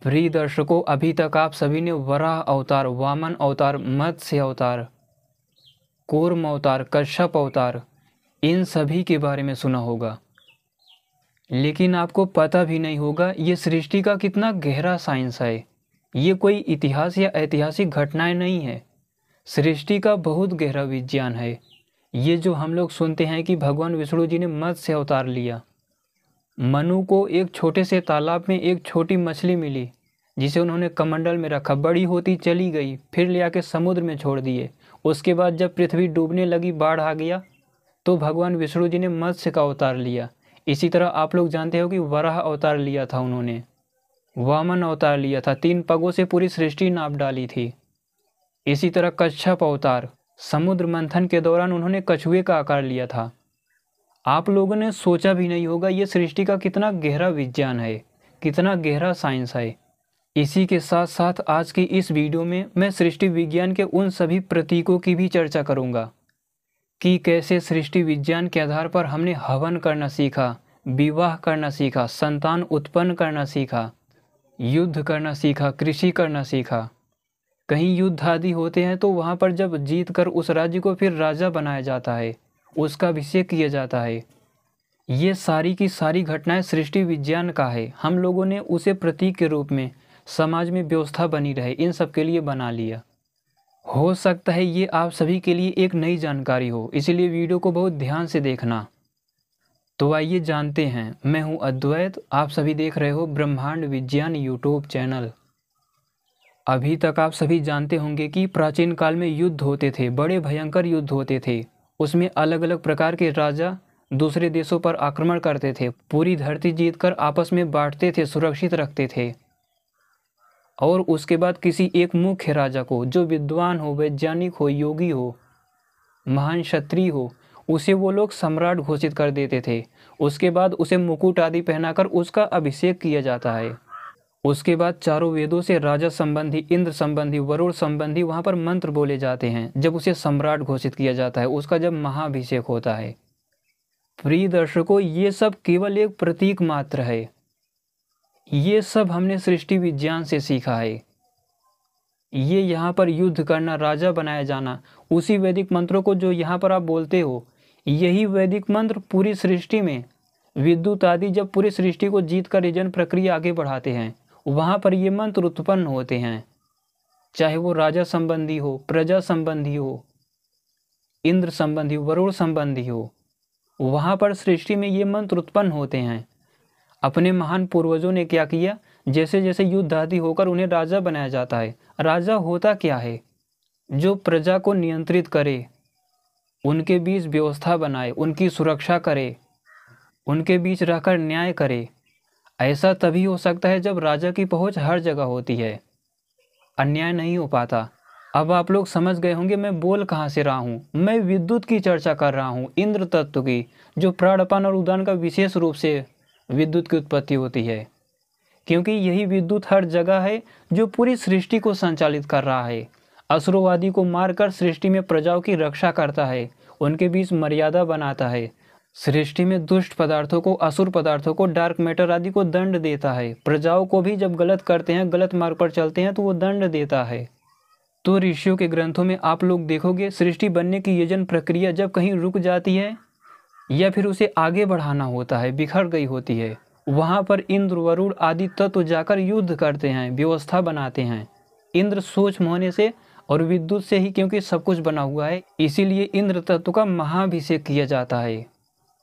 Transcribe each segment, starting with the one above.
प्रिय दर्शकों, अभी तक आप सभी ने वराह अवतार, वामन अवतार, मत्स्य अवतार, कूर्म अवतार, कश्यप अवतार, इन सभी के बारे में सुना होगा। लेकिन आपको पता भी नहीं होगा ये सृष्टि का कितना गहरा साइंस है। ये कोई इतिहास या ऐतिहासिक घटनाएं नहीं है, सृष्टि का बहुत गहरा विज्ञान है। ये जो हम लोग सुनते हैं कि भगवान विष्णु जी ने मत्स्य अवतार लिया, मनु को एक छोटे से तालाब में एक छोटी मछली मिली जिसे उन्होंने कमंडल में रखा, बड़ी होती चली गई, फिर ले आके समुद्र में छोड़ दिए। उसके बाद जब पृथ्वी डूबने लगी, बाढ़ आ गया, तो भगवान विष्णु जी ने मत्स्य का अवतार लिया। इसी तरह आप लोग जानते हो कि वराह अवतार लिया था उन्होंने, वामन अवतार लिया था, 3 पगों से पूरी सृष्टि नाप डाली थी। इसी तरह कच्छप अवतार, समुद्र मंथन के दौरान उन्होंने कछुए का आकार लिया था। आप लोगों ने सोचा भी नहीं होगा ये सृष्टि का कितना गहरा विज्ञान है, कितना गहरा साइंस है। इसी के साथ साथ आज की इस वीडियो में मैं सृष्टि विज्ञान के उन सभी प्रतीकों की भी चर्चा करूंगा कि कैसे सृष्टि विज्ञान के आधार पर हमने हवन करना सीखा, विवाह करना सीखा, संतान उत्पन्न करना सीखा, युद्ध करना सीखा, कृषि करना सीखा। कहीं युद्ध आदि होते हैं तो वहाँ पर जब जीत कर उस राज्य को फिर राजा बनाया जाता है, उसका अभिषेक किया जाता है। ये सारी की सारी घटनाएं सृष्टि विज्ञान का है। हम लोगों ने उसे प्रतीक के रूप में समाज में व्यवस्था बनी रहे इन सब के लिए बना लिया। हो सकता है ये आप सभी के लिए एक नई जानकारी हो, इसलिए वीडियो को बहुत ध्यान से देखना। तो आइए जानते हैं। मैं हूं अद्वैत, आप सभी देख रहे हो ब्रह्मांड विज्ञान यूट्यूब चैनल। अभी तक आप सभी जानते होंगे कि प्राचीन काल में युद्ध होते थे, बड़े भयंकर युद्ध होते थे। उसमें अलग अलग प्रकार के राजा दूसरे देशों पर आक्रमण करते थे, पूरी धरती जीतकर आपस में बांटते थे, सुरक्षित रखते थे। और उसके बाद किसी एक मुख्य राजा को, जो विद्वान हो, वैज्ञानिक हो, योगी हो, महान क्षत्रिय हो, उसे वो लोग सम्राट घोषित कर देते थे। उसके बाद उसे मुकुट आदि पहनाकर उसका अभिषेक किया जाता है। उसके बाद चारों वेदों से राजा संबंधी, इंद्र संबंधी, वरुण संबंधी वहाँ पर मंत्र बोले जाते हैं जब उसे सम्राट घोषित किया जाता है, उसका जब महाभिषेक होता है। प्रिय दर्शकों, ये सब केवल एक प्रतीक मात्र है। ये सब हमने सृष्टि विज्ञान से सीखा है। ये यहाँ पर युद्ध करना, राजा बनाया जाना, उसी वैदिक मंत्रों को जो यहाँ पर आप बोलते हो, यही वैदिक मंत्र पूरी सृष्टि में विद्युत आदि जब पूरी सृष्टि को जीत कर ऋजन प्रक्रिया आगे बढ़ाते हैं, वहाँ पर ये मंत्र उत्पन्न होते हैं। चाहे वो राजा संबंधी हो, प्रजा संबंधी हो, इंद्र संबंधी, वरुण संबंधी हो, वहाँ पर सृष्टि में ये मंत्र उत्पन्न होते हैं। अपने महान पूर्वजों ने क्या किया, जैसे जैसे युद्ध आदि होकर उन्हें राजा बनाया जाता है। राजा होता क्या है? जो प्रजा को नियंत्रित करे, उनके बीच व्यवस्था बनाए, उनकी सुरक्षा करे, उनके बीच रहकर न्याय करे। ऐसा तभी हो सकता है जब राजा की पहुंच हर जगह होती है, अन्याय नहीं हो पाता। अब आप लोग समझ गए होंगे मैं बोल कहाँ से रहा हूँ। मैं विद्युत की चर्चा कर रहा हूँ, इंद्र तत्व की, जो प्राण, अपान और उदान का विशेष रूप से विद्युत की उत्पत्ति होती है। क्योंकि यही विद्युत हर जगह है जो पूरी सृष्टि को संचालित कर रहा है। असुरवादी को मारकर सृष्टि में प्रजाओं की रक्षा करता है, उनके बीच मर्यादा बनाता है, सृष्टि में दुष्ट पदार्थों को, असुर पदार्थों को, डार्क मैटर आदि को दंड देता है। प्रजाओं को भी जब गलत करते हैं, गलत मार्ग पर चलते हैं, तो वो दंड देता है। तो ऋषियों के ग्रंथों में आप लोग देखोगे, सृष्टि बनने की यजन प्रक्रिया जब कहीं रुक जाती है या फिर उसे आगे बढ़ाना होता है, बिखर गई होती है, वहाँ पर इंद्र, वरुण आदि तत्व जाकर युद्ध करते हैं, व्यवस्था बनाते हैं। इंद्र सूक्ष्म होने से और विद्युत से ही, क्योंकि सब कुछ बना हुआ है, इसीलिए इंद्र तत्व का महाभिषेक किया जाता है,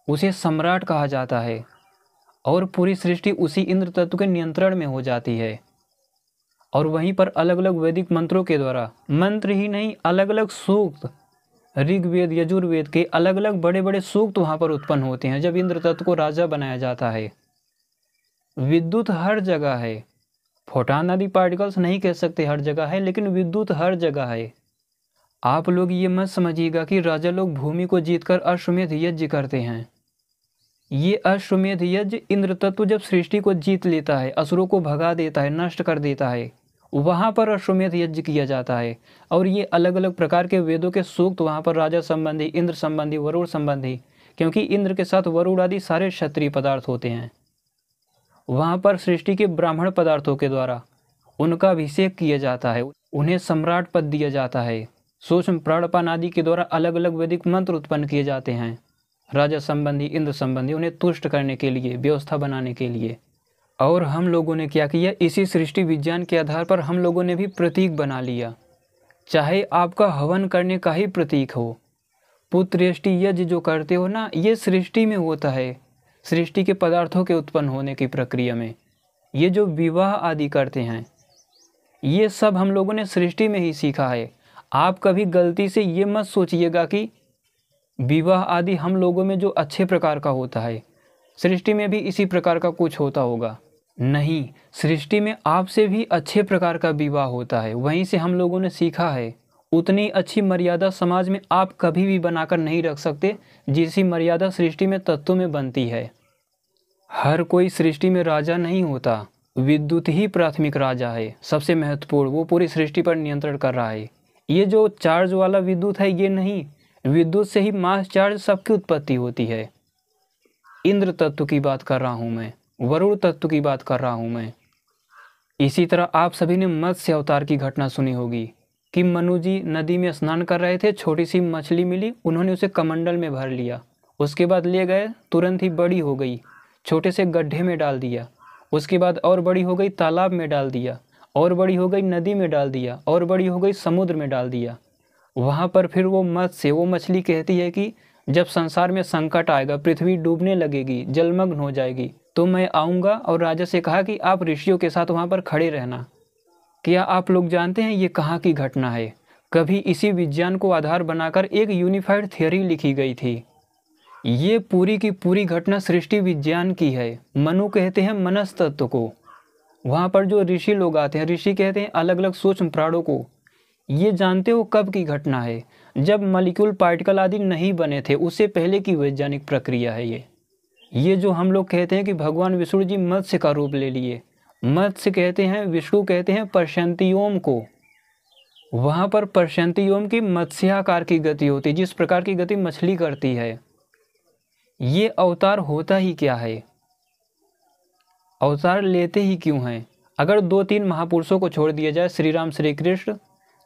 उसे सम्राट कहा जाता है। और पूरी सृष्टि उसी इंद्र तत्व के नियंत्रण में हो जाती है। और वहीं पर अलग अलग वैदिक मंत्रों के द्वारा, मंत्र ही नहीं, अलग अलग सूक्त, ऋग्वेद, यजुर्वेद के अलग अलग बड़े बड़े सूक्त वहाँ पर उत्पन्न होते हैं जब इंद्र तत्व को राजा बनाया जाता है। विद्युत हर जगह है, फोटॉन आदि पार्टिकल्स नहीं कह सकते हर जगह है, लेकिन विद्युत हर जगह है। आप लोग ये मत समझिएगा कि राजा लोग भूमि को जीतकर अश्वमेध यज्ञ करते हैं। ये अश्वमेध यज्ञ, इंद्र तत्व जब सृष्टि को जीत लेता है, असुरों को भगा देता है, नष्ट कर देता है, वहाँ पर अश्वमेध यज्ञ किया जाता है। और ये अलग अलग प्रकार के वेदों के सूक्त वहाँ पर राजा संबंधी, इंद्र संबंधी, वरुण संबंधी, क्योंकि इंद्र के साथ वरुण आदि सारे क्षत्रिय पदार्थ होते हैं, वहाँ पर सृष्टि के ब्राह्मण पदार्थों के द्वारा उनका अभिषेक किया जाता है, उन्हें सम्राट पद दिया जाता है। सूक्ष्म प्राणपान आदि के द्वारा अलग अलग वैदिक मंत्र उत्पन्न किए जाते हैं, राजा संबंधी, इंद्र संबंधी, उन्हें तुष्ट करने के लिए, व्यवस्था बनाने के लिए। और हम लोगों ने क्या किया, इसी सृष्टि विज्ञान के आधार पर हम लोगों ने भी प्रतीक बना लिया। चाहे आपका हवन करने का ही प्रतीक हो, पुत्रेष्टि यज्ञ जो करते हो ना, ये सृष्टि में होता है, सृष्टि के पदार्थों के उत्पन्न होने की प्रक्रिया में। ये जो विवाह आदि करते हैं, ये सब हम लोगों ने सृष्टि में ही सीखा है। आप कभी गलती से ये मत सोचिएगा कि विवाह आदि हम लोगों में जो अच्छे प्रकार का होता है, सृष्टि में भी इसी प्रकार का कुछ होता होगा। नहीं, सृष्टि में आपसे भी अच्छे प्रकार का विवाह होता है, वहीं से हम लोगों ने सीखा है। उतनी अच्छी मर्यादा समाज में आप कभी भी बनाकर नहीं रख सकते जिसी मर्यादा सृष्टि में तत्वों में बनती है। हर कोई सृष्टि में राजा नहीं होता, विद्युत ही प्राथमिक राजा है, सबसे महत्वपूर्ण, वो पूरी सृष्टि पर नियंत्रण कर रहा है। ये जो चार्ज वाला विद्युत है, ये नहीं, विद्युत से ही मास चार्ज सबकी उत्पत्ति होती है। इंद्र तत्व की बात कर रहा हूँ मैं, वरुण तत्व की बात कर रहा हूँ मैं। इसी तरह आप सभी ने मत्स्य अवतार की घटना सुनी होगी कि मनु जी नदी में स्नान कर रहे थे, छोटी सी मछली मिली, उन्होंने उसे कमंडल में भर लिया, उसके बाद ले गए, तुरंत ही बड़ी हो गई, छोटे से गड्ढे में डाल दिया, उसके बाद और बड़ी हो गई, तालाब में डाल दिया, और बड़ी हो गई, नदी में डाल दिया, और बड़ी हो गई, समुद्र में डाल दिया। वहाँ पर फिर वो मत्स्य, वो मछली कहती है कि जब संसार में संकट आएगा, पृथ्वी डूबने लगेगी, जलमग्न हो जाएगी, तो मैं आऊँगा। और राजा से कहा कि आप ऋषियों के साथ वहाँ पर खड़े रहना। क्या आप लोग जानते हैं ये कहाँ की घटना है? कभी इसी विज्ञान को आधार बनाकर एक यूनिफाइड थियोरी लिखी गई थी। ये पूरी की पूरी घटना सृष्टि विज्ञान की है। मनु कहते हैं मनस तत्व को, वहाँ पर जो ऋषि लोग आते हैं, ऋषि कहते हैं अलग अलग सूक्ष्म प्राणों को। ये जानते हो कब की घटना है? जब मॉलिक्यूल पार्टिकल आदि नहीं बने थे, उससे पहले की वैज्ञानिक प्रक्रिया है ये जो हम लोग कहते हैं कि भगवान विष्णु जी मत्स्य का रूप ले लिए। मत्स्य कहते हैं, विष्णु कहते हैं पर्शंतियोम को। वहाँ पर पर्शंतियोम की मत्स्याकार की गति होती है, जिस प्रकार की गति मछली करती है। ये अवतार होता ही क्या है? अवतार लेते ही क्यों हैं? अगर 2-3 महापुरुषों को छोड़ दिया जाए, श्री राम, श्री कृष्ण,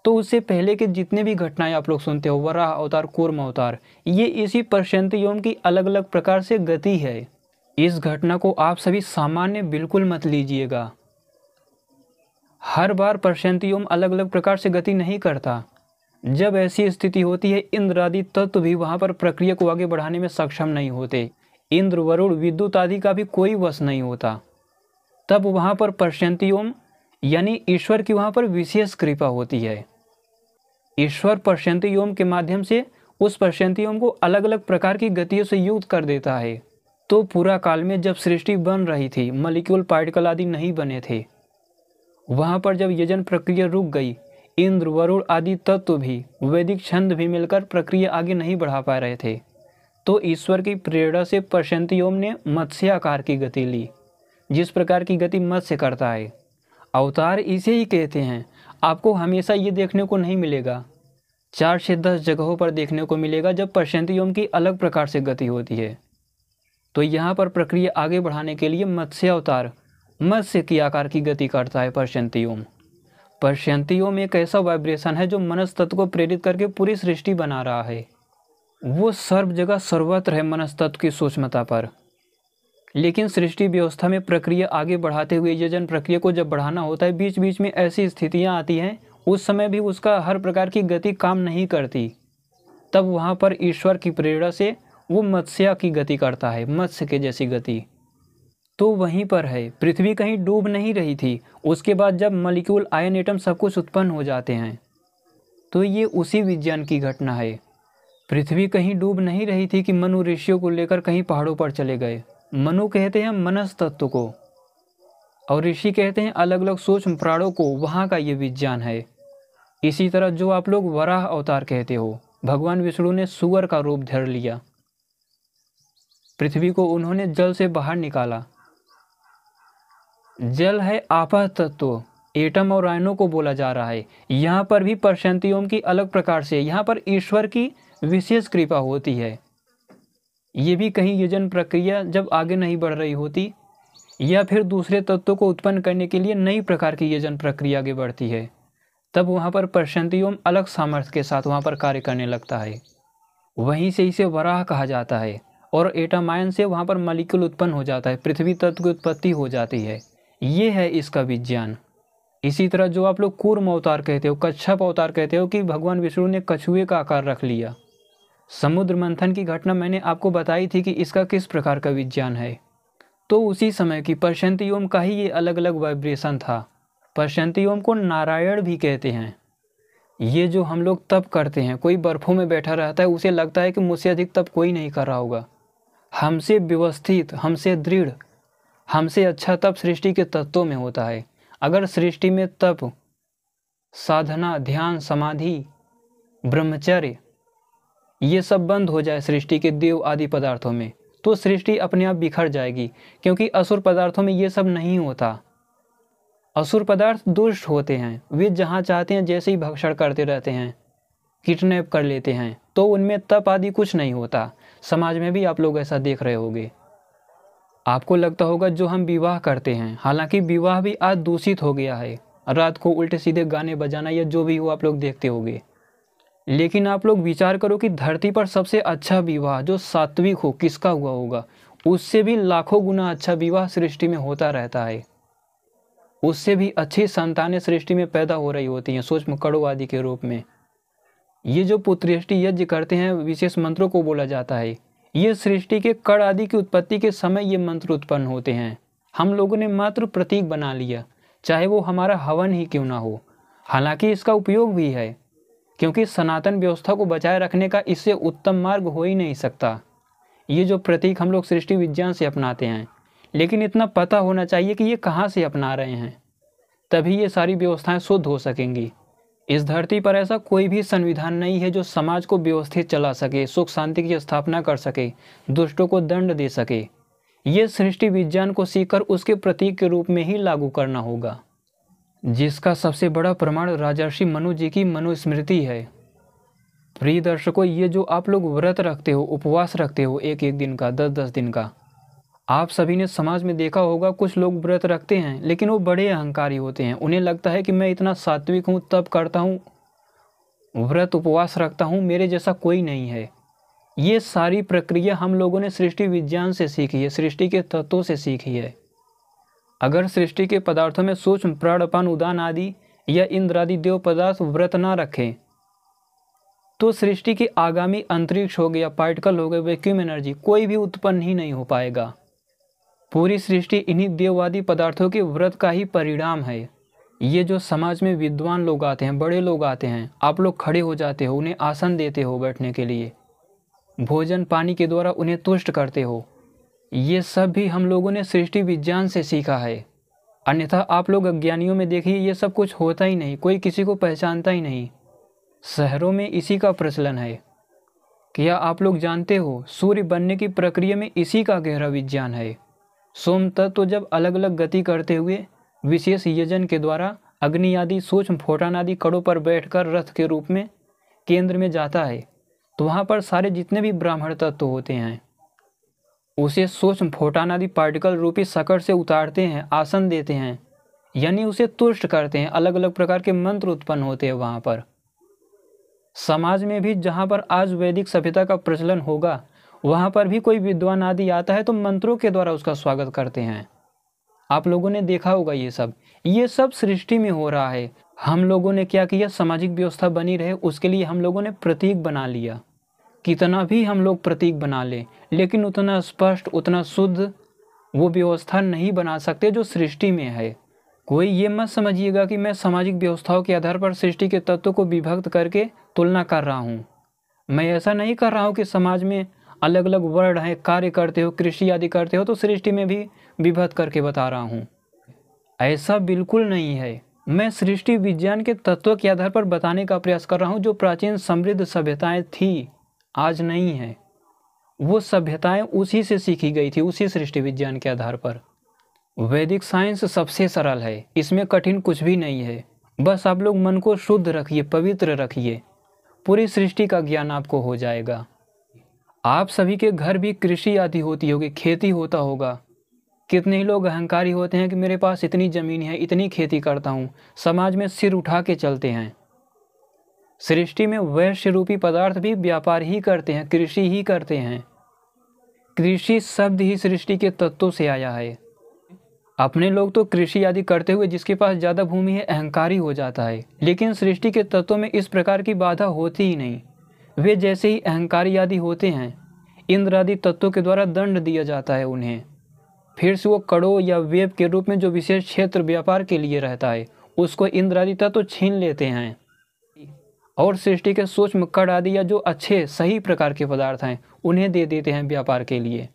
तो उससे पहले के जितने भी घटनाएं आप लोग सुनते हो, वराह अवतार, कूर्म अवतार, ये इसी पर्शंतियोम की अलग अलग प्रकार से गति है। इस घटना को आप सभी सामान्य बिल्कुल मत लीजिएगा। हर बार पर्शंतियोम अलग अलग प्रकार से गति नहीं करता। जब ऐसी स्थिति होती है, इंद्र आदि तत्व भी वहाँ पर प्रक्रिया को आगे बढ़ाने में सक्षम नहीं होते। इंद्र, वरुण, विद्युत आदि का भी कोई वश नहीं होता। तब वहाँ पर पर्शंतियोम यानी ईश्वर की वहाँ पर विशेष कृपा होती है। ईश्वर पर्शंतियोम के माध्यम से उस पर्शंतियोम को अलग अलग प्रकार की गतियों से युक्त कर देता है। तो पूरा काल में जब सृष्टि बन रही थी, मॉलिक्यूल पार्टिकल आदि नहीं बने थे, वहाँ पर जब यजन प्रक्रिया रुक गई, इंद्र, वरुण आदि तत्व भी, वैदिक छंद भी मिलकर प्रक्रिया आगे नहीं बढ़ा पा रहे थे, तो ईश्वर की प्रेरणा से पर्शंतियोम ने मत्स्याकार की गति ली, जिस प्रकार की गति मत्स्य करता है। अवतार इसे ही कहते हैं। आपको हमेशा ये देखने को नहीं मिलेगा, 4 से 10 जगहों पर देखने को मिलेगा जब पर्शंतियोम की अलग प्रकार से गति होती है। तो यहाँ पर प्रक्रिया आगे बढ़ाने के लिए मत्स्य अवतार मत्स्य की आकार की गति करता है पर्शंतियोम। पर्शंतियोम एक ऐसा वाइब्रेशन है जो मनस तत्व को प्रेरित करके पूरी सृष्टि बना रहा है। वो सर्व जगह सर्वत्र है मनस तत्व की सूक्ष्मता पर। लेकिन सृष्टि व्यवस्था में प्रक्रिया आगे बढ़ाते हुए यजन प्रक्रिया को जब बढ़ाना होता है, बीच बीच में ऐसी स्थितियाँ आती हैं, उस समय भी उसका हर प्रकार की गति काम नहीं करती। तब वहाँ पर ईश्वर की प्रेरणा से वो मत्स्य की गति करता है, मत्स्य के जैसी गति। तो वहीं पर है, पृथ्वी कहीं डूब नहीं रही थी। उसके बाद जब मॉलिक्यूल, आयन, एटम सब कुछ उत्पन्न हो जाते हैं, तो ये उसी विज्ञान की घटना है। पृथ्वी कहीं डूब नहीं रही थी कि मनु ऋषियों को लेकर कहीं पहाड़ों पर चले गए। मनु कहते हैं मनस तत्व को, और ऋषि कहते हैं अलग अलग सूक्ष्म प्राणों को। वहाँ का ये विज्ञान है। इसी तरह जो आप लोग वराह अवतार कहते हो, भगवान विष्णु ने सुअर का रूप धर लिया, पृथ्वी को उन्होंने जल से बाहर निकाला। जल है आपा तत्व, एटम और आयनों को बोला जा रहा है। यहाँ पर भी पर्शंतियोम की अलग प्रकार से, यहाँ पर ईश्वर की विशेष कृपा होती है। ये भी कहीं यजन प्रक्रिया जब आगे नहीं बढ़ रही होती, या फिर दूसरे तत्वों को उत्पन्न करने के लिए नई प्रकार की यजन प्रक्रिया आगे बढ़ती है, तब वहाँ पर प्रशांतियोम अलग सामर्थ्य के साथ वहाँ पर कार्य करने लगता है। वहीं से इसे वराह कहा जाता है और एटमायन से वहाँ पर मॉलिक्यूल उत्पन्न हो जाता है, पृथ्वी तत्व की उत्पत्ति हो जाती है। ये है इसका विज्ञान। इसी तरह जो आप लोग कूर्म अवतार कहते हो, कच्छप अवतार कहते हो कि भगवान विष्णु ने कछुए का आकार रख लिया। समुद्र मंथन की घटना मैंने आपको बताई थी कि इसका किस प्रकार का विज्ञान है। तो उसी समय की प्रशांतियोम का ही ये अलग अलग वाइब्रेशन था। प्रशांतियोम को नारायण भी कहते हैं। ये जो हम लोग तप करते हैं, कोई बर्फों में बैठा रहता है, उसे लगता है कि मुझसे अधिक तप कोई नहीं कर रहा होगा। हमसे व्यवस्थित, हमसे दृढ़, हमसे अच्छा तप सृष्टि के तत्वों में होता है। अगर सृष्टि में तप, साधना, ध्यान, समाधि, ब्रह्मचर्य ये सब बंद हो जाए सृष्टि के देव आदि पदार्थों में, तो सृष्टि अपने आप बिखर जाएगी, क्योंकि असुर पदार्थों में ये सब नहीं होता। असुर पदार्थ दुष्ट होते हैं, वे जहाँ चाहते हैं जैसे ही भक्षण करते रहते हैं, किडनैप कर लेते हैं, तो उनमें तप आदि कुछ नहीं होता। समाज में भी आप लोग ऐसा देख रहे होंगे। आपको लगता होगा जो हम विवाह करते हैं, हालांकि विवाह भी आज दूषित हो गया है। रात को उल्टे सीधे गाने बजाना या जो भी हो आप लोग देखते होंगे। लेकिन आप लोग विचार करो कि धरती पर सबसे अच्छा विवाह जो सात्विक हो किसका हुआ होगा? उससे भी लाखों गुना अच्छा विवाह सृष्टि में होता रहता है। उससे भी अच्छी संतानें सृष्टि में पैदा हो रही होती हैं सूक्ष्म कणों आदि के रूप में। ये जो पुत्रेष्टि यज्ञ करते हैं, विशेष मंत्रों को बोला जाता है। ये सृष्टि के कण आदि की उत्पत्ति के समय ये मंत्र उत्पन्न होते हैं। हम लोगों ने मात्र प्रतीक बना लिया, चाहे वो हमारा हवन ही क्यों ना हो। हालांकि इसका उपयोग भी है, क्योंकि सनातन व्यवस्था को बचाए रखने का इससे उत्तम मार्ग हो ही नहीं सकता। ये जो प्रतीक हम लोग सृष्टि विज्ञान से अपनाते हैं, लेकिन इतना पता होना चाहिए कि ये कहाँ से अपना रहे हैं, तभी ये सारी व्यवस्थाएं शुद्ध हो सकेंगी। इस धरती पर ऐसा कोई भी संविधान नहीं है जो समाज को व्यवस्थित चला सके, सुख शांति की स्थापना कर सके, दुष्टों को दंड दे सके। ये सृष्टि विज्ञान को सीखकर उसके प्रतीक के रूप में ही लागू करना होगा, जिसका सबसे बड़ा प्रमाण राजर्षि मनु जी की मनुस्मृति है। प्रिय दर्शकों, ये जो आप लोग व्रत रखते हो, उपवास रखते हो, एक एक दिन का, 10-10 दिन का, आप सभी ने समाज में देखा होगा कुछ लोग व्रत रखते हैं, लेकिन वो बड़े अहंकारी होते हैं। उन्हें लगता है कि मैं इतना सात्विक हूँ, तप करता हूँ, व्रत उपवास रखता हूँ, मेरे जैसा कोई नहीं है। ये सारी प्रक्रिया हम लोगों ने सृष्टि विज्ञान से सीखी है, सृष्टि के तत्वों से सीखी है। अगर सृष्टि के पदार्थों में सूक्ष्म प्राण, अपान, उदान आदि या इंद्र आदि देव पदार्थ व्रत ना रखें, तो सृष्टि के आगामी अंतरिक्ष हो गया, पार्टिकल हो गए, वैक्यूम एनर्जी, कोई भी उत्पन्न ही नहीं हो पाएगा। पूरी सृष्टि इन्हीं देववादी पदार्थों के व्रत का ही परिणाम है। ये जो समाज में विद्वान लोग आते हैं, बड़े लोग आते हैं, आप लोग खड़े हो जाते हो, उन्हें आसन देते हो बैठने के लिए, भोजन पानी के द्वारा उन्हें तुष्ट करते हो, ये सब भी हम लोगों ने सृष्टि विज्ञान से सीखा है। अन्यथा आप लोग अज्ञानियों में देखिए, ये सब कुछ होता ही नहीं, कोई किसी को पहचानता ही नहीं। शहरों में इसी का प्रचलन है। क्या आप लोग जानते हो, सूर्य बनने की प्रक्रिया में इसी का गहरा विज्ञान है। सोम तत्व जब अलग अलग गति करते हुए विशेष यजन के द्वारा अग्नि आदि सूक्ष्म फोटान आदि कड़ों पर बैठकर रथ के रूप में केंद्र में जाता है, तो वहाँ पर सारे जितने भी ब्राह्मण तत्व होते हैं उसे सूक्ष्म फोटान आदि पार्टिकल रूपी सकट से उतारते हैं, आसन देते हैं, यानी उसे तुष्ट करते हैं। अलग अलग प्रकार के मंत्र उत्पन्न होते हैं वहाँ पर। समाज में भी जहाँ पर आज वैदिक सभ्यता का प्रचलन होगा, वहाँ पर भी कोई विद्वान आदि आता है तो मंत्रों के द्वारा उसका स्वागत करते हैं। आप लोगों ने देखा होगा ये सब सृष्टि में हो रहा है। हम लोगों ने क्या किया, सामाजिक व्यवस्था बनी रहे उसके लिए हम लोगों ने प्रतीक बना लिया। कितना भी हम लोग प्रतीक बना लें, लेकिन उतना स्पष्ट, उतना शुद्ध वो व्यवस्था नहीं बना सकते जो सृष्टि में है। कोई ये मत समझिएगा कि मैं सामाजिक व्यवस्थाओं के आधार पर सृष्टि के तत्वों को विभक्त करके तुलना कर रहा हूँ। मैं ऐसा नहीं कर रहा हूँ कि समाज में अलग अलग वर्ण है, कार्य करते हो, कृषि आदि करते हो, तो सृष्टि में भी विभक्त करके बता रहा हूँ। ऐसा बिल्कुल नहीं है। मैं सृष्टि विज्ञान के तत्वों के आधार पर बताने का प्रयास कर रहा हूँ। जो प्राचीन समृद्ध सभ्यताएं थी, आज नहीं है, वो सभ्यताएं उसी से सीखी गई थी, उसी सृष्टि विज्ञान के आधार पर। वैदिक साइंस सबसे सरल है, इसमें कठिन कुछ भी नहीं है। बस आप लोग मन को शुद्ध रखिए, पवित्र रखिए, पूरी सृष्टि का ज्ञान आपको हो जाएगा। आप सभी के घर भी कृषि आदि होती होगी, खेती होता होगा। कितने ही लोग अहंकारी होते हैं कि मेरे पास इतनी ज़मीन है, इतनी खेती करता हूँ, समाज में सिर उठा के चलते हैं। सृष्टि में वैश्य रूपी पदार्थ भी व्यापार ही करते हैं, कृषि ही करते हैं। कृषि शब्द ही सृष्टि के तत्वों से आया है। अपने लोग तो कृषि आदि करते हुए जिसके पास ज़्यादा भूमि है अहंकारी हो जाता है, लेकिन सृष्टि के तत्वों में इस प्रकार की बाधा होती ही नहीं। वे जैसे ही अहंकारी आदि होते हैं, इंद्र आदि तत्वों के द्वारा दंड दिया जाता है उन्हें। फिर से वो कड़ों या वेब के रूप में जो विशेष क्षेत्र व्यापार के लिए रहता है, उसको इंद्र आदि तत्व छीन लेते हैं और सृष्टि के सूक्ष्म कण आदि या जो अच्छे सही प्रकार के पदार्थ हैं उन्हें दे देते हैं व्यापार के लिए।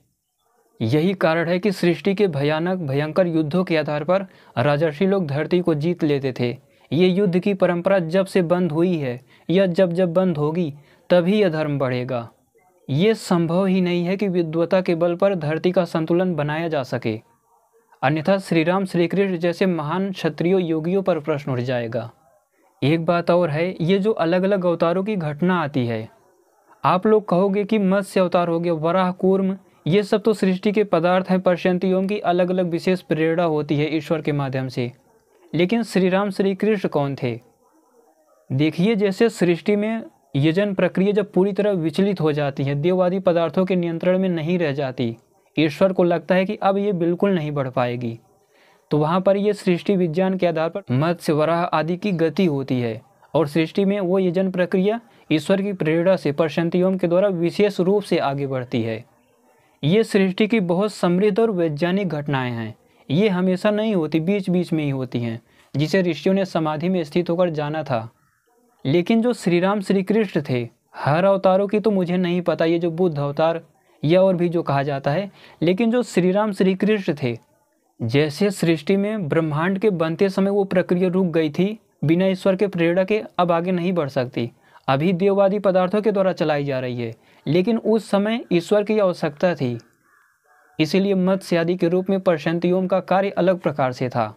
यही कारण है कि सृष्टि के भयानक भयंकर युद्धों के आधार पर राजर्षि लोग धरती को जीत लेते थे। ये युद्ध की परंपरा जब से बंद हुई है या जब जब बंद होगी तभी अधर्म बढ़ेगा। ये संभव ही नहीं है कि विद्वता के बल पर धरती का संतुलन बनाया जा सके, अन्यथा श्री राम श्री कृष्ण जैसे महान क्षत्रियों योगियों पर प्रश्न उठ जाएगा। एक बात और है, ये जो अलग अलग अवतारों की घटना आती है, आप लोग कहोगे कि मत्स्य अवतार हो गया, वराह, कूर्म, ये सब तो सृष्टि के पदार्थ हैं, पर्शंतियों की अलग अलग विशेष प्रेरणा होती है ईश्वर के माध्यम से। लेकिन श्री राम श्री कृष्ण कौन थे? देखिए, जैसे सृष्टि में यजन प्रक्रिया जब पूरी तरह विचलित हो जाती है, देववादी पदार्थों के नियंत्रण में नहीं रह जाती, ईश्वर को लगता है कि अब ये बिल्कुल नहीं बढ़ पाएगी, तो वहाँ पर ये सृष्टि विज्ञान के आधार पर मत्स्य, वराह आदि की गति होती है और सृष्टि में वो यजन प्रक्रिया ईश्वर की प्रेरणा से पर्शंतियों के द्वारा विशेष रूप से आगे बढ़ती है। ये सृष्टि की बहुत समृद्ध और वैज्ञानिक घटनाएं हैं। ये हमेशा नहीं होती, बीच बीच में ही होती हैं, जिसे ऋषियों ने समाधि में स्थित होकर जाना था। लेकिन जो श्री राम श्री कृष्ण थे, हर अवतारों की तो मुझे नहीं पता, ये जो बुद्ध अवतार या और भी जो कहा जाता है, लेकिन जो श्री राम श्री कृष्ण थे, जैसे सृष्टि में ब्रह्मांड के बनते समय वो प्रक्रिया रुक गई थी बिना ईश्वर के प्रेरणा के, अब आगे नहीं बढ़ सकती, अभी देववादी पदार्थों के द्वारा चलाई जा रही है, लेकिन उस समय ईश्वर की आवश्यकता थी, इसीलिए मत्स्य आदि के रूप में पर्शंतियों का कार्य अलग प्रकार से था।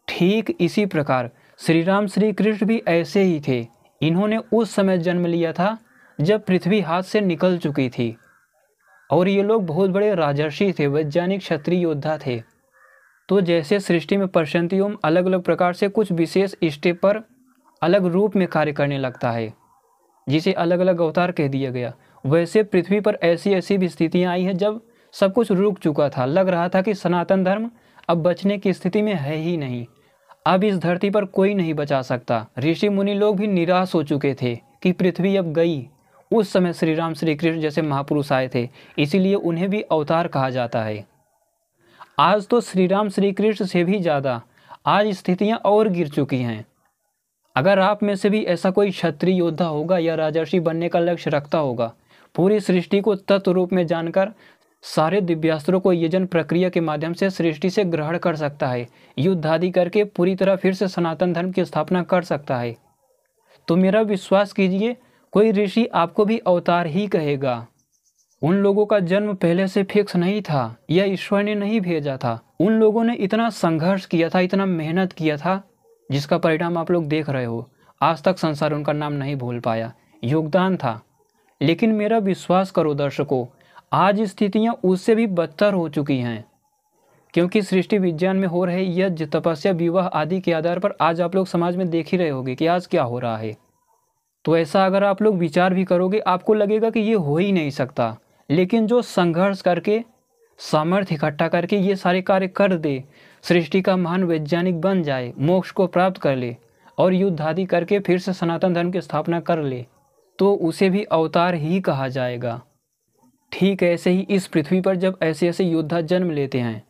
ठीक इसी प्रकार श्री राम श्री कृष्ण भी ऐसे ही थे। इन्होंने उस समय जन्म लिया था जब पृथ्वी हाथ से निकल चुकी थी, और ये लोग बहुत बड़े राजर्षि थे, वैज्ञानिक क्षत्रिय योद्धा थे। तो जैसे सृष्टि में पर्शंतियों अलग अलग प्रकार से कुछ विशेष स्टेप पर अलग रूप में कार्य करने लगता है, जिसे अलग अलग अवतार कह दिया गया, वैसे पृथ्वी पर ऐसी ऐसी भी स्थितियाँ आई हैं जब सब कुछ रुक चुका था, लग रहा था कि सनातन धर्म अब बचने की स्थिति में है ही नहीं, अब इस धरती पर कोई नहीं बचा सकता। ऋषि मुनि लोग भी निराश हो चुके थे कि पृथ्वी अब गई। उस समय श्री राम श्री कृष्ण जैसे महापुरुष आए थे, इसीलिए उन्हें भी अवतार कहा जाता है। आज तो श्री राम श्री कृष्ण से भी ज़्यादा आज स्थितियाँ और गिर चुकी हैं। अगर आप में से भी ऐसा कोई क्षत्रिय योद्धा होगा या राजर्षि बनने का लक्ष्य रखता होगा, पूरी सृष्टि को तत्व रूप में जानकर सारे दिव्यास्त्रों को यजन प्रक्रिया के माध्यम से सृष्टि से ग्रहण कर सकता है, युद्ध आदि करके पूरी तरह फिर से सनातन धर्म की स्थापना कर सकता है, तो मेरा विश्वास कीजिए, कोई ऋषि आपको भी अवतार ही कहेगा। उन लोगों का जन्म पहले से फिक्स नहीं था या ईश्वर ने नहीं भेजा था। उन लोगों ने इतना संघर्ष किया था, इतना मेहनत किया था, जिसका परिणाम आप लोग देख रहे हो। आज तक संसार उनका नाम नहीं भूल पाया, योगदान था। लेकिन मेरा विश्वास करो दर्शकों, आज स्थितियां उससे भी बदतर हो चुकी हैं, क्योंकि सृष्टि विज्ञान में हो रहे यज्ञ, तपस्या, विवाह आदि के आधार पर आज आप लोग समाज में देख ही रहे होगे कि आज क्या हो रहा है। तो ऐसा अगर आप लोग विचार भी करोगे, आपको लगेगा कि ये हो ही नहीं सकता। लेकिन जो संघर्ष करके, सामर्थ्य इकट्ठा करके ये सारे कार्य कर दे, सृष्टि का महान वैज्ञानिक बन जाए, मोक्ष को प्राप्त कर ले और युद्ध आदि करके फिर से सनातन धर्म की स्थापना कर ले, तो उसे भी अवतार ही कहा जाएगा। ठीक ऐसे ही इस पृथ्वी पर जब ऐसे ऐसे योद्धा जन्म लेते हैं,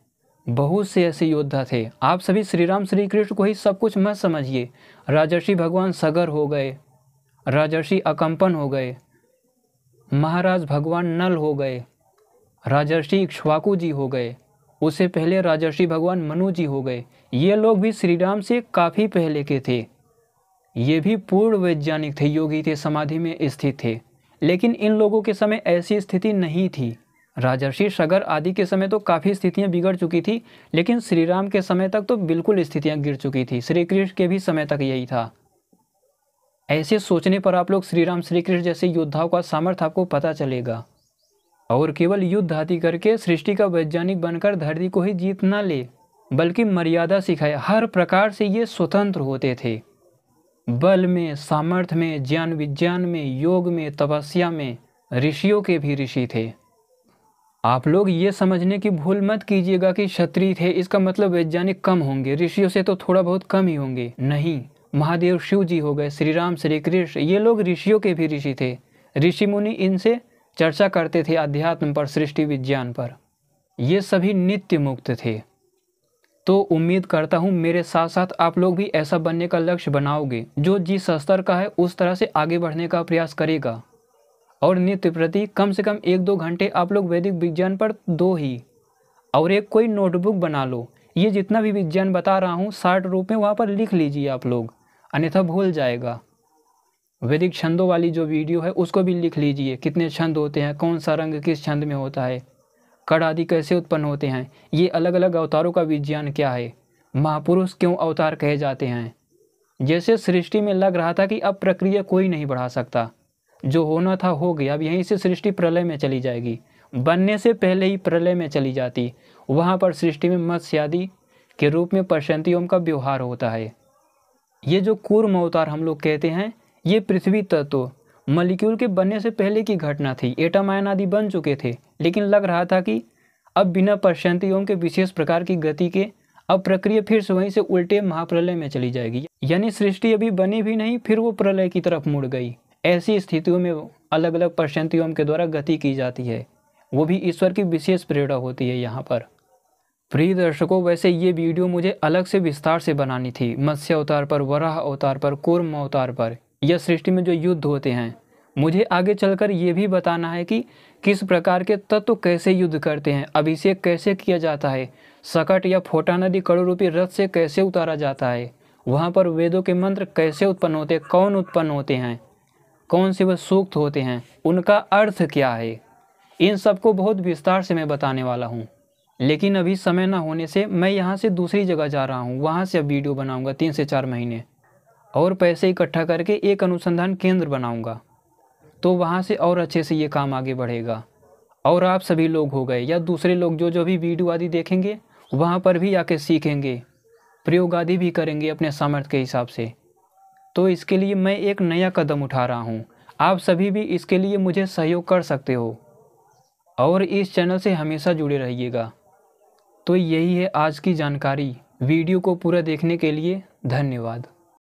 बहुत से ऐसे योद्धा थे। आप सभी श्री राम श्री कृष्ण को ही सब कुछ मत समझिए। राजर्षि भगवान सगर हो गए, राजर्षि अकंपन हो गए, महाराज भगवान नल हो गए, राजर्षि इक्ष्वाकु जी हो गए, उससे पहले राजर्षि भगवान मनु जी हो गए। ये लोग भी श्री राम से काफ़ी पहले के थे। ये भी पूर्ण वैज्ञानिक थे, योगी थे, समाधि में स्थित थे। लेकिन इन लोगों के समय ऐसी स्थिति नहीं थी। राजर्षि सगर आदि के समय तो काफ़ी स्थितियां बिगड़ चुकी थी, लेकिन श्री राम के समय तक तो बिल्कुल स्थितियां गिर चुकी थी। श्री कृष्ण के भी समय तक यही था। ऐसे सोचने पर आप लोग श्री राम श्री कृष्ण जैसे योद्धाओं का सामर्थ्य आपको पता चलेगा। और केवल युद्ध आदि करके सृष्टि का वैज्ञानिक बनकर धरती को ही जीत ना ले, बल्कि मर्यादा सिखाए। हर प्रकार से ये स्वतंत्र होते थे, बल में, सामर्थ्य में, ज्ञान विज्ञान में, योग में, तपस्या में ऋषियों के भी ऋषि थे। आप लोग ये समझने की भूल मत कीजिएगा कि क्षत्रिय थे इसका मतलब वैज्ञानिक कम होंगे, ऋषियों से तो थोड़ा बहुत कम ही होंगे। नहीं, महादेव शिव जी हो गए, श्री राम, श्री कृष्ण, ये लोग ऋषियों के भी ऋषि थे। ऋषि मुनि इनसे चर्चा करते थे अध्यात्म पर, सृष्टि विज्ञान पर। ये सभी नित्य मुक्त थे। तो उम्मीद करता हूँ मेरे साथ साथ आप लोग भी ऐसा बनने का लक्ष्य बनाओगे, जो जिस स्तर का है उस तरह से आगे बढ़ने का प्रयास करेगा। और नित्य प्रति कम से कम 1-2 घंटे आप लोग वैदिक विज्ञान पर दो ही, और एक कोई नोटबुक बना लो। ये जितना भी विज्ञान बता रहा हूँ शार्ट रूप में वहाँ पर लिख लीजिए आप लोग, अन्यथा भूल जाएगा। वैदिक छंदों वाली जो वीडियो है उसको भी लिख लीजिए, कितने छंद होते हैं, कौन सा रंग किस छंद में होता है, कण आदि कैसे उत्पन्न होते हैं, ये अलग अलग अवतारों का विज्ञान क्या है, महापुरुष क्यों अवतार कहे जाते हैं। जैसे सृष्टि में लग रहा था कि अब प्रक्रिया कोई नहीं बढ़ा सकता, जो होना था हो गया, अब यहीं से सृष्टि प्रलय में चली जाएगी। बनने से पहले ही प्रलय में चली जाती, वहाँ पर सृष्टि में मत्स्य आदि के रूप में पर्शंतियों का व्यवहार होता है। ये जो कूर्म अवतार हम लोग कहते हैं, ये पृथ्वी तत्व मॉलिक्यूल के बनने से पहले की घटना थी। एटम आयन आदि बन चुके थे, लेकिन लग रहा था कि अब बिना पर्शंतियों के विशेष प्रकार की गति के अब प्रक्रिया फिर से वहीं से उल्टे महाप्रलय में चली जाएगी। यानी सृष्टि अभी बनी भी नहीं, फिर वो प्रलय की तरफ मुड़ गई। ऐसी स्थितियों में अलग अलग पर्शंतियों के द्वारा गति की जाती है, वो भी ईश्वर की विशेष प्रेरणा होती है यहाँ पर। प्रिय दर्शकों, वैसे ये वीडियो मुझे अलग से विस्तार से बनानी थी, मत्स्य अवतार पर, वराह अवतार पर, कूर्म अवतार पर, यह सृष्टि में जो युद्ध होते हैं। मुझे आगे चलकर ये भी बताना है कि किस प्रकार के तत्व कैसे युद्ध करते हैं, अभिषेक कैसे किया जाता है, सकट या फोटा नदी कड़ू रूपी रथ से कैसे उतारा जाता है, वहाँ पर वेदों के मंत्र कैसे उत्पन्न होते हैं, कौन उत्पन्न होते हैं, कौन से वह सूक्त होते हैं, उनका अर्थ क्या है, इन सबको बहुत विस्तार से मैं बताने वाला हूँ। लेकिन अभी समय ना होने से मैं यहाँ से दूसरी जगह जा रहा हूँ, वहाँ से अब वीडियो बनाऊँगा 3 से 4 महीने, और पैसे इकट्ठा करके एक अनुसंधान केंद्र बनाऊँगा, तो वहाँ से और अच्छे से ये काम आगे बढ़ेगा। और आप सभी लोग हो गए या दूसरे लोग जो भी वीडियो आदि देखेंगे, वहाँ पर भी आके सीखेंगे, प्रयोग आदि भी करेंगे अपने सामर्थ्य के हिसाब से। तो इसके लिए मैं एक नया कदम उठा रहा हूँ, आप सभी भी इसके लिए मुझे सहयोग कर सकते हो, और इस चैनल से हमेशा जुड़े रहिएगा। तो यही है आज की जानकारी। वीडियो को पूरा देखने के लिए धन्यवाद।